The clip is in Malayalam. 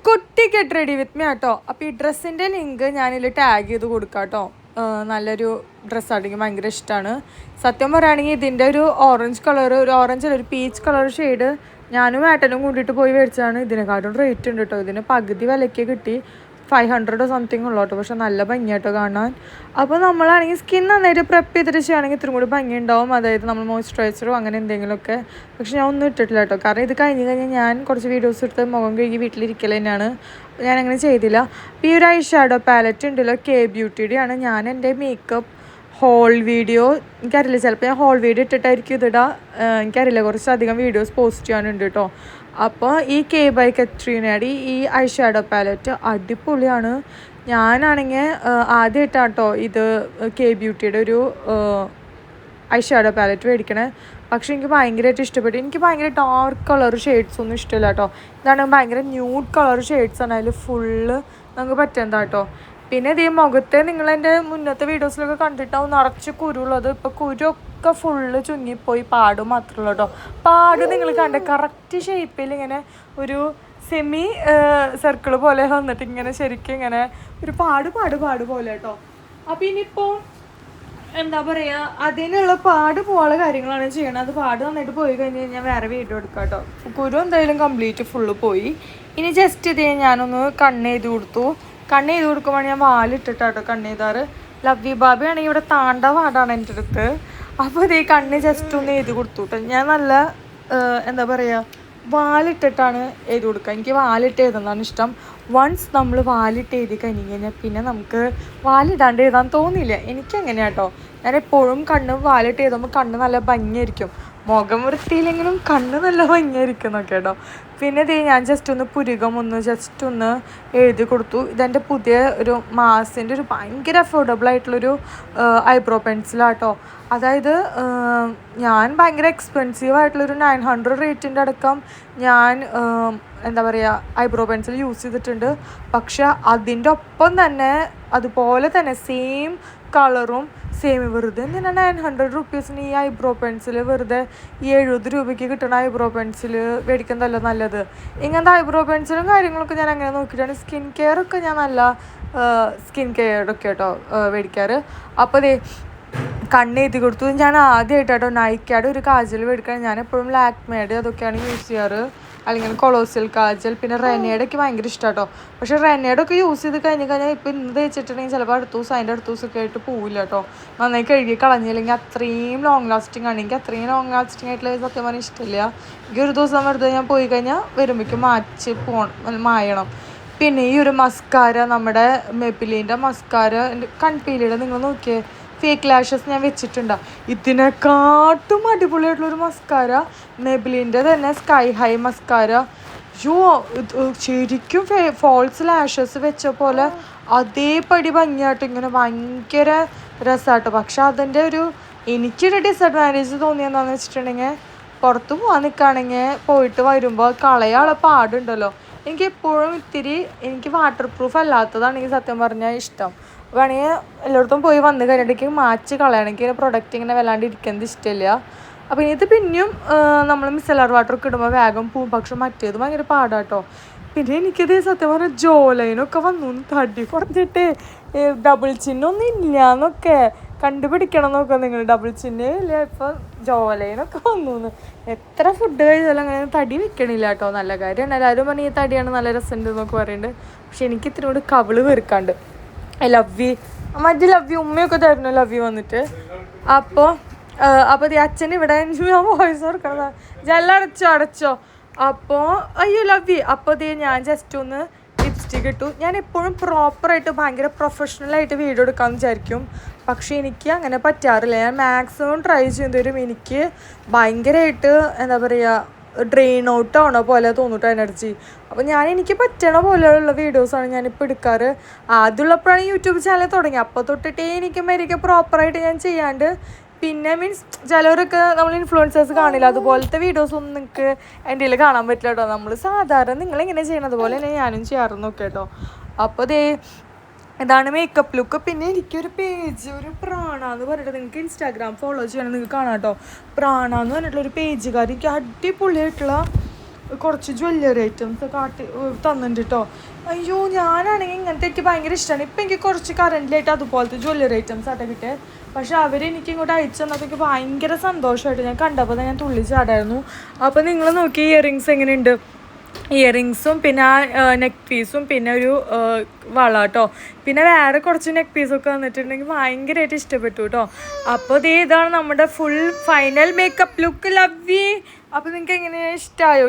കുട്ടി ഗെറ്റ് റെഡി വിത്ത് മീ കേട്ടോ. അപ്പോൾ ഈ ഡ്രസ്സിൻ്റെ ലിങ്ക് ഞാനിതിൽ ടാഗ് ചെയ്ത് കൊടുക്കാം കേട്ടോ. നല്ലൊരു ഡ്രസ്സാണ്, എനിക്ക് ഭയങ്കര ഇഷ്ടമാണ്. സത്യം പറയുകയാണെങ്കിൽ ഇതിൻ്റെ ഒരു ഓറഞ്ച് കളർ, ഒരു ഓറഞ്ച് അല്ല, ഒരു പീച്ച് കളർ ഷെയ്ഡ് ഞാനും ഏട്ടനും കൂട്ടിയിട്ട് പോയി മേടിച്ചതാണ്. ഇതിനെക്കാട്ടും റേറ്റ് ഉണ്ട് കേട്ടോ. ഇതിന് പകുതി വിലയ്ക്ക് കിട്ടി. 500 സംതിങ് ഉള്ളൂ കേട്ടോ. പക്ഷെ നല്ല ഭംഗിയായിട്ടോ കാണാൻ. അപ്പോൾ നമ്മളാണെങ്കിൽ സ്കിൻ നന്നായിട്ട് പ്രെപ്പ് ചെയ്തിട്ട് ചെയ്യുകയാണെങ്കിൽ ഇത്തിരി കൂടി ഭംഗി ഉണ്ടാവും. അതായത് നമ്മൾ മോയ്സ്ചറൈസറോ അങ്ങനെ എന്തെങ്കിലുമൊക്കെ. പക്ഷെ ഞാൻ ഒന്നും ഇട്ടിട്ടില്ല കേട്ടോ. കാരണം ഇത് കഴിഞ്ഞ് ഞാൻ കുറച്ച് വീഡിയോസ് എടുത്ത് മുഖം കഴുകി വീട്ടിലിരിക്കൽ തന്നെയാണ്. ഞാനങ്ങനെ ചെയ്തില്ല. അപ്പോൾ ഈ ഒരു ഐ ഷാഡോ പാലറ്റ് ഉണ്ടല്ലോ, കെ ബ്യൂട്ടിയുടെ ആണ്. ഞാൻ എൻ്റെ മേക്കപ്പ് ഹോൾ വീഡിയോ, എനിക്കറിയില്ല, ചിലപ്പോൾ ഞാൻ ഹോൾ വീഡിയോ ഇട്ടിട്ടായിരിക്കും ഇതിടുക, എനിക്കറിയില്ല. കുറച്ചധികം വീഡിയോസ് പോസ്റ്റ് ചെയ്യാനുണ്ട് കേട്ടോ. അപ്പോൾ ഈ കെ ബൈ കത്രീനയുടെ ഈ ഐ ഷാഡോ പാലറ്റ് അടിപൊളിയാണ്. ഞാനാണെങ്കിൽ ആദ്യമായിട്ടാണ് കേട്ടോ ഇത് കെ ബ്യൂട്ടിയുടെ ഒരു ഐ ഷാഡോ പാലറ്റ് മേടിക്കണേ. പക്ഷേ എനിക്ക് ഭയങ്കരമായിട്ട് ഇഷ്ടപ്പെട്ടു. എനിക്ക് ഭയങ്കര ഡാർക്ക് കളർ ഷെയ്ഡ്സ് ഒന്നും ഇഷ്ടമില്ല കേട്ടോ. ഇതാണ് ഭയങ്കര ന്യൂഡ് കളർ ഷെയ്ഡ്സാണ് അതിൽ ഫുള്ള് നമുക്ക് പറ്റുന്നതാ കേട്ടോ. പിന്നെ ഇത് ഈ മുഖത്തെ നിങ്ങളെൻ്റെ മുന്നത്തെ വീഡിയോസിലൊക്കെ കണ്ടിട്ടാവും നിറച്ച് കുരുള്ളത്. ഇപ്പോൾ കുരുവൊക്കെ ഫുള്ള് ചുങ്ങിപ്പോയി, പാട് മാത്രമല്ല കേട്ടോ. പാട് നിങ്ങൾ കണ്ട കറക്റ്റ് ഷേപ്പിൽ ഇങ്ങനെ ഒരു സെമി സർക്കിൾ പോലെ വന്നിട്ട് ഇങ്ങനെ ശരിക്കും ഇങ്ങനെ ഒരു പാട് പോലെ കേട്ടോ. അപ്പോൾ ഇനിയിപ്പോൾ എന്താ പറയുക, അതിനുള്ള പാട് പോകാനുള്ള കാര്യങ്ങളാണ് ചെയ്യണത്. അത് പാട് നന്നായിട്ട് പോയി കഴിഞ്ഞ് കഴിഞ്ഞാൽ വേറെ വീഡിയോ എടുക്കാം കേട്ടോ. കുരു എന്തായാലും കംപ്ലീറ്റ് ഫുള്ള് പോയി. ഇനി ജസ്റ്റ് ഇത് ഞാനൊന്ന് കണ്ണെഴുതി കൊടുത്തു. കണ്ണെഴുതി കൊടുക്കുമ്പോൾ ഞാൻ വാലിട്ടിട്ടാട്ടോ കണ്ണെഴുതാറ്. ലവ്ലി ബാബി ആണെങ്കിൽ ഇവിടെ താണ്ട പാടാണ് എൻ്റെ അടുത്ത്. അപ്പോൾ ഇത് ഈ കണ്ണ് ജസ്റ്റ് ഒന്ന് എഴുതി കൊടുത്തു കേട്ടോ. ഞാൻ നല്ല എന്താ പറയുക, വാലിട്ടിട്ടാണ് എഴുതി കൊടുക്കുക. എനിക്ക് വാലിട്ട് എഴുതുന്നതാണ് ഇഷ്ടം. വൺസ് നമ്മൾ വാലിട്ട് എഴുതി കഴിഞ്ഞ് കഴിഞ്ഞാൽ പിന്നെ നമുക്ക് വാലിടാണ്ട് എഴുതാൻ തോന്നില്ല. എനിക്കങ്ങനെയാണ് കേട്ടോ. ഞാൻ എപ്പോഴും കണ്ണ് വാലിട്ട് എഴുതുമ്പോൾ കണ്ണ് നല്ല ഭംഗിയായിരിക്കും. മുഖം വൃത്തിയില്ലെങ്കിലും കണ്ണ് നല്ല ഭംഗിയായിരിക്കും എന്നൊക്കെ കേട്ടോ. പിന്നെ ഇത് ഞാൻ ജസ്റ്റ് ഒന്ന് പുരികം ജസ്റ്റ് ഒന്ന് എഴുതി കൊടുത്തു. ഇതെൻ്റെ പുതിയ ഒരു മാസിൻ്റെ ഒരു ഭയങ്കര അഫോർഡബിൾ ആയിട്ടുള്ളൊരു ഐബ്രോ പെൻസിലാട്ടോ. അതായത് ഞാൻ ഭയങ്കര എക്സ്പെൻസീവ് ആയിട്ടുള്ളൊരു 900 റേറ്റിൻ്റെ അടക്കം ഞാൻ എന്താ പറയുക ഐബ്രോ പെൻസിൽ യൂസ് ചെയ്തിട്ടുണ്ട്. പക്ഷെ അതിൻ്റെ ഒപ്പം തന്നെ അതുപോലെ തന്നെ സെയിം കളറും സെയിം വെറുതെ എന്തിനാണ് 900 റുപ്പീസിന് ഈ ഐബ്രോ പെൻസിൽ വെറുതെ ഈ 70 രൂപയ്ക്ക് കിട്ടുന്ന ഐബ്രോ പെൻസിൽ മേടിക്കുന്നതല്ല നല്ലത്. ഇങ്ങനത്തെ ഐബ്രോ പെൻസിലും കാര്യങ്ങളൊക്കെ ഞാൻ അങ്ങനെ നോക്കിയിട്ടാണ്. സ്കിൻ കെയറൊക്കെ ഞാൻ നല്ല സ്കിൻ കെയറൊക്കെ കേട്ടോ മേടിക്കാറ്. അപ്പോൾ ദേ കണ്ണെഴുതി കൊടുത്തു. ഞാൻ ആദ്യമായിട്ടോ നൈക്കയുടെ ഒരു കാജൽ മേടിക്കാൻ. ഞാൻ എപ്പോഴും ലാക്മേഡ് അതൊക്കെയാണ് യൂസ് ചെയ്യാറ്, അല്ലെങ്കിൽ കൊളോസിൽ കാജൽ. പിന്നെ റെനയുടെ ഒക്കെ ഭയങ്കര ഇഷ്ടം കേട്ടോ. പക്ഷേ റെനയുടെ ഒക്കെ യൂസ് ചെയ്ത് കഴിഞ്ഞാൽ ഇപ്പോൾ ഇന്ന് തേച്ചിട്ടുണ്ടെങ്കിൽ ചിലപ്പോൾ അടുത്ത ദിവസം അതിൻ്റെ അടുത്ത ദിവസമൊക്കെ ആയിട്ട് പോവില്ല കേട്ടോ. നന്നായി കഴുകി കളഞ്ഞില്ലെങ്കിൽ അത്രയും ലോങ് ലാസ്റ്റിംഗ് ആണ്. എനിക്ക് അത്രയും ലോങ് ലാസ്റ്റിംഗ് ആയിട്ടുള്ള സത്യം പറഞ്ഞാൽ ഇഷ്ടമില്ല. എനിക്ക് ഒരു ദിവസം വെറുതെ ഞാൻ പോയി കഴിഞ്ഞാൽ വരുമ്പോഴേക്കും മായണം. പിന്നെ ഈ ഒരു മസ്കാര, നമ്മുടെ മെബിലിൻ്റെ മസ്കാര, കൺപീലിയുടെ നിങ്ങൾ നോക്കിയേ, ഫേക്ക് ലാഷസ് ഞാൻ വെച്ചിട്ടുണ്ടോ. ഇതിനെക്കാട്ടും അടിപൊളിയായിട്ടുള്ളൊരു മസ്കാര മെബിലിൻ്റെ തന്നെ സ്കൈ ഹൈ മസ്കാര. ശരിക്കും ഫോൾസ് ലാഷസ് വെച്ച പോലെ അതേപടി ഭംഗിയായിട്ട് ഇങ്ങനെ ഭയങ്കര രസമാട്ടോ. പക്ഷെ അതിൻ്റെ എനിക്കൊരു ഡിസഡ്വാൻറ്റേജ് തോന്നിയെന്താണെന്ന് വെച്ചിട്ടുണ്ടെങ്കിൽ, പുറത്ത് പോകാൻ നിൽക്കുകയാണെങ്കിൽ പോയിട്ട് വരുമ്പോൾ കളയാനുള്ള പാടുണ്ടല്ലോ. എനിക്ക് എപ്പോഴും എനിക്ക് വാട്ടർ പ്രൂഫ് അല്ലാത്തതാണെങ്കിൽ സത്യം പറഞ്ഞാൽ ഇഷ്ടം. വേണമെങ്കിൽ എല്ലായിടത്തും പോയി വന്ന് കഴിഞ്ഞിട്ട് മാച്ച് കളയണമെങ്കിൽ പ്രൊഡക്റ്റ് ഇങ്ങനെ വല്ലാണ്ട് ഇരിക്കുന്നത് ഇഷ്ടമില്ല. അപ്പോൾ ഇത് പിന്നെയും നമ്മൾ മിസലർ വാട്ടറൊക്കെ ഇടുമ്പോൾ വേഗം പോവും. പക്ഷെ മറ്റേത് ഭയങ്കര പാടാട്ടോ. പിന്നെ എനിക്കിത് സത്യം പറഞ്ഞാൽ ജോലൈനൊക്കെ വന്നു തടി കുറഞ്ഞിട്ട് ഡബിൾ ചിഹ്നൊന്നും ഇല്ല എന്നൊക്കെ കണ്ടുപിടിക്കണം എന്നൊക്കെ നിങ്ങൾ. ഡബിൾ ചിഹ്നേ ഇല്ല, ഇപ്പോൾ ജോലൈനൊക്കെ വന്നു. എത്ര ഫുഡ് കഴിച്ചാലും അങ്ങനെ തടി വെക്കണില്ല കേട്ടോ. നല്ല കാര്യമാണ്. എല്ലാവരും പറഞ്ഞാൽ ഈ തടിയാണ് നല്ല രസമുണ്ട് എന്നൊക്കെ പറയുന്നുണ്ട്. പക്ഷെ എനിക്ക് ഇത്തിരി കൂടി കവിള് വെറുക്കാണ്ട്. ലവ് യു മറ്റേ ലവ് യു ഉമ്മയൊക്കെ തരുന്നു ലവ് യു വന്നിട്ട്. അപ്പോൾ ഈ അച്ഛൻ ഇവിടെ ഞാൻ വോയിസ് കൊടുക്കണം. ജെല്ലാം അടച്ചോ. അപ്പോൾ അയ്യോ ലവ് യു. അപ്പോൾ ഞാൻ ജസ്റ്റ് ഒന്ന് ലിപ്സ്റ്റിക് ഇട്ടു. ഞാൻ എപ്പോഴും പ്രോപ്പറായിട്ട് ഭയങ്കര പ്രൊഫഷണലായിട്ട് വീഡിയോ എടുക്കാമെന്ന് വിചാരിക്കും. പക്ഷേ എനിക്ക് അങ്ങനെ പറ്റാറില്ല. ഞാൻ മാക്സിമം ട്രൈ ചെയ്യുന്നവരും എനിക്ക് ഭയങ്കരമായിട്ട് എന്താ പറയുക ഡ്രെയിൻ ഔട്ട് ആവണ പോലെ തോന്നിട്ടോ എനർജി. അപ്പോൾ എനിക്ക് പറ്റണ പോലെയുള്ള വീഡിയോസാണ് ഞാനിപ്പോൾ എടുക്കാറ്. ആദ്യമുള്ളപ്പോഴാണ് യൂട്യൂബ് ചാനൽ തുടങ്ങി. അപ്പോൾ തൊട്ടിട്ടേ എനിക്ക് പ്രോപ്പറായിട്ട് ഞാൻ ചെയ്യാണ്ട്. പിന്നെ മീൻസ് ചിലവരൊക്കെ നമ്മൾ ഇൻഫ്ലുവൻസേഴ്സ് കാണില്ല, അതുപോലത്തെ വീഡിയോസൊന്നും നിങ്ങൾക്ക് എൻ്റെ കയ്യിൽ കാണാൻ പറ്റില്ല കേട്ടോ. നമ്മൾ സാധാരണ നിങ്ങളെങ്ങനെ ചെയ്യണത് പോലെ തന്നെ ഞാനും ചെയ്യാറെന്നൊക്കെ കേട്ടോ. അപ്പോൾ ഇതാണ് മേക്കപ്പ് ലുക്ക്. പിന്നെ എനിക്കൊരു പേജ്, ഒരു പ്രാണ എന്ന് പറഞ്ഞിട്ട്, നിങ്ങൾക്ക് ഇൻസ്റ്റാഗ്രാം ഫോളോ ചെയ്യണം, നിങ്ങൾക്ക് കാണാം കേട്ടോ. പ്രാണ എന്ന് പറഞ്ഞിട്ടുള്ളൊരു പേജുകാർ എനിക്ക് അടിപൊളിയായിട്ടുള്ള കുറച്ച് ജ്വല്ലറി ഐറ്റംസ് കാട്ടി തന്നിട്ടുണ്ട് കേട്ടോ. അയ്യോ ഞാനാണെങ്കിൽ ഇങ്ങനത്തെ എനിക്ക് ഭയങ്കര ഇഷ്ടമാണ്. ഇപ്പം എനിക്ക് കുറച്ച് കറൻറ്റിലായിട്ട് അതുപോലത്തെ ജ്വല്ലറി ഐറ്റംസ് ആട്ടെ കിട്ടിയത്. പക്ഷെ അവരെനിക്ക് ഇങ്ങോട്ട് അയച്ചു തന്നപ്പോൾ എനിക്ക് ഭയങ്കര സന്തോഷമായിട്ട് ഞാൻ കണ്ടപ്പോൾ തന്നെ ഞാൻ തുള്ളിച്ചാടായിരുന്നു. അപ്പോൾ നിങ്ങൾ നോക്കി ഇയറിങ്സ് എങ്ങനെയുണ്ട്, ഇയറിങ്സും പിന്നെ ആ നെക്ക് പീസും പിന്നെ ഒരു വള കേട്ടോ. പിന്നെ വേറെ കുറച്ച് നെക്ക് പീസൊക്കെ വന്നിട്ടുണ്ടെങ്കിൽ ഭയങ്കരമായിട്ട് ഇഷ്ടപ്പെട്ടു കേട്ടോ. അപ്പോൾ ഇതാണ് നമ്മുടെ full final makeup look. Love you. അപ്പോൾ നിങ്ങൾക്ക് എങ്ങനെയാണ് ഇഷ്ടമായോ?